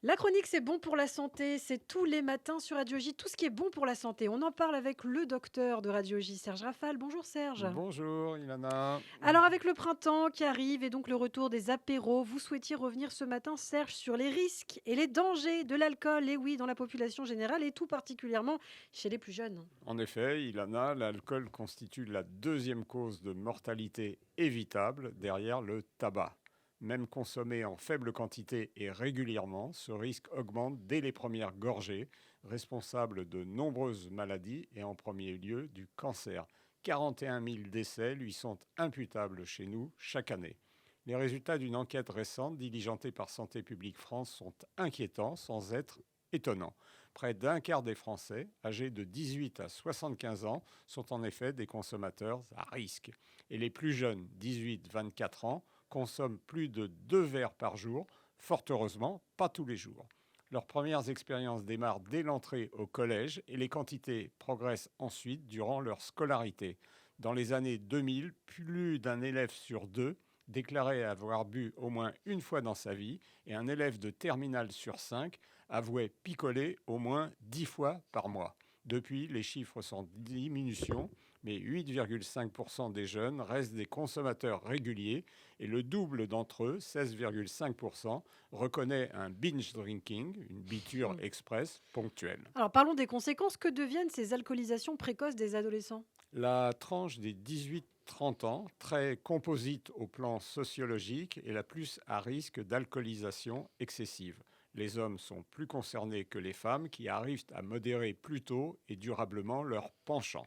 La chronique, c'est bon pour la santé. C'est tous les matins sur Radio J. Tout ce qui est bon pour la santé. On en parle avec le docteur de Radio J, Serge Rafal. Bonjour Serge. Bonjour Ilana. Alors avec le printemps qui arrive et donc le retour des apéros, vous souhaitiez revenir ce matin, Serge, sur les risques et les dangers de l'alcool, et oui, dans la population générale et tout particulièrement chez les plus jeunes. En effet, Ilana, l'alcool constitue la deuxième cause de mortalité évitable derrière le tabac. Même consommé en faible quantité et régulièrement, ce risque augmente dès les premières gorgées, responsable de nombreuses maladies et en premier lieu du cancer. 41 000 décès lui sont imputables chez nous chaque année. Les résultats d'une enquête récente diligentée par Santé publique France sont inquiétants sans être étonnants. Près d'un quart des Français, âgés de 18 à 75 ans, sont en effet des consommateurs à risque. Et les plus jeunes, 18-24 ans, consomment plus de 2 verres par jour, fort heureusement, pas tous les jours. Leurs premières expériences démarrent dès l'entrée au collège et les quantités progressent ensuite durant leur scolarité. Dans les années 2000, plus d'un élève sur deux déclarait avoir bu au moins une fois dans sa vie et un élève de terminale sur 5 avouait picoler au moins 10 fois par mois. Depuis, les chiffres sont en diminution, mais 8,5% des jeunes restent des consommateurs réguliers et le double d'entre eux, 16,5%, reconnaît un binge drinking, une biture Hmm. express ponctuelle. Alors parlons des conséquences. Que deviennent ces alcoolisations précoces des adolescents? La tranche des 18-30 ans, très composite au plan sociologique, est la plus à risque d'alcoolisation excessive. Les hommes sont plus concernés que les femmes qui arrivent à modérer plus tôt et durablement leur penchant.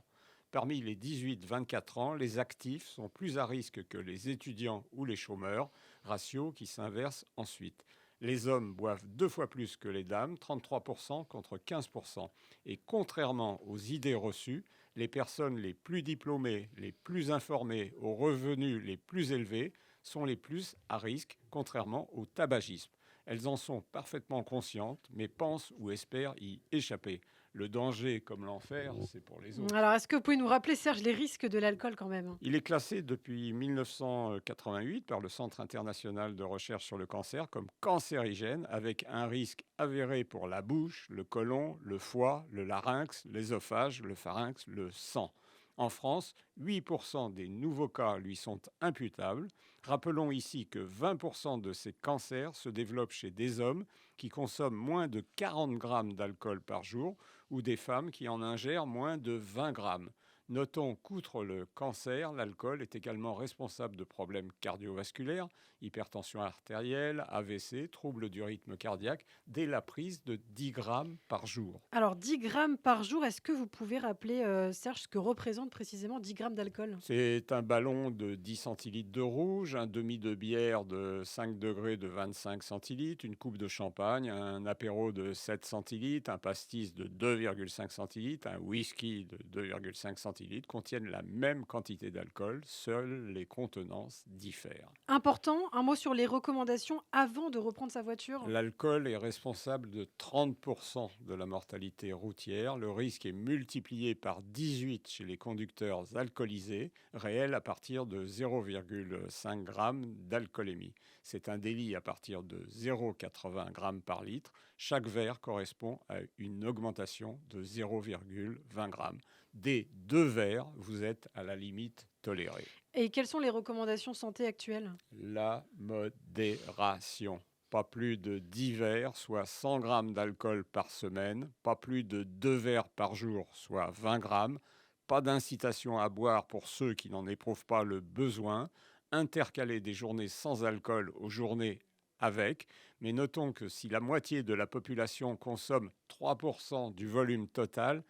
Parmi les 18-24 ans, les actifs sont plus à risque que les étudiants ou les chômeurs, ratio qui s'inverse ensuite. Les hommes boivent 2 fois plus que les dames, 33% contre 15%. Et contrairement aux idées reçues, les personnes les plus diplômées, les plus informées, aux revenus les plus élevés, sont les plus à risque, contrairement au tabagisme. Elles en sont parfaitement conscientes, mais pensent ou espèrent y échapper. Le danger comme l'enfer, c'est pour les autres. Alors est-ce que vous pouvez nous rappeler, Serge, les risques de l'alcool quand même? Il est classé depuis 1988 par le Centre international de recherche sur le cancer comme cancérigène avec un risque avéré pour la bouche, le côlon, le foie, le larynx, l'ésophage, le pharynx, le sang. En France, 8% des nouveaux cas lui sont imputables. Rappelons ici que 20% de ces cancers se développent chez des hommes qui consomment moins de 40 grammes d'alcool par jour ou des femmes qui en ingèrent moins de 20 grammes. Notons qu'outre le cancer, l'alcool est également responsable de problèmes cardiovasculaires, hypertension artérielle, AVC, troubles du rythme cardiaque, dès la prise de 10 grammes par jour. Alors 10 grammes par jour, est-ce que vous pouvez rappeler, Serge, ce que représente précisément 10 grammes d'alcool? C'est un ballon de 10 centilitres de rouge, un demi de bière de 5 degrés de 25 centilitres, une coupe de champagne, un apéro de 7 centilitres, un pastis de 2,5 centilitres, un whisky de 2,5 centilitres contiennent la même quantité d'alcool, seules les contenances diffèrent. Important, un mot sur les recommandations avant de reprendre sa voiture? L'alcool est responsable de 30% de la mortalité routière. Le risque est multiplié par 18 chez les conducteurs alcoolisés, réel à partir de 0,5 g d'alcoolémie. C'est un délit à partir de 0,80 g par litre. Chaque verre correspond à une augmentation de 0,20 g. Dès 2 verres, vous êtes à la limite tolérée. Et quelles sont les recommandations santé actuelles? La modération. Pas plus de 10 verres, soit 100 grammes d'alcool par semaine. Pas plus de 2 verres par jour, soit 20 grammes. Pas d'incitation à boire pour ceux qui n'en éprouvent pas le besoin. Intercaler des journées sans alcool aux journées avec. Mais notons que si la moitié de la population consomme 3% du volume total,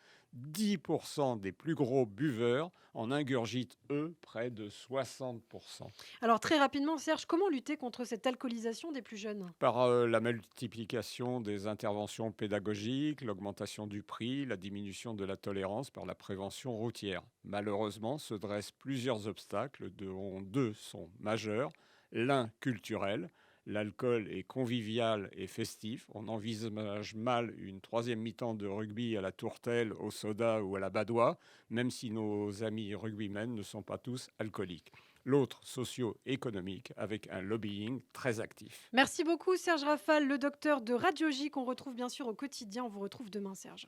10% des plus gros buveurs en ingurgitent, eux, près de 60%. Alors très rapidement, Serge, comment lutter contre cette alcoolisation des plus jeunes? Par la multiplication des interventions pédagogiques, l'augmentation du prix, la diminution de la tolérance par la prévention routière. Malheureusement, se dressent plusieurs obstacles, dont deux sont majeurs. L'un culturel, l'alcool est convivial et festif. On envisage mal une troisième mi-temps de rugby à la tourtelle, au soda ou à la badoie, même si nos amis rugbymen ne sont pas tous alcooliques. l'autre socio-économique avec un lobbying très actif. Merci beaucoup Serge Rafal, le docteur de radiologie qu'on retrouve bien sûr au quotidien. On vous retrouve demain Serge.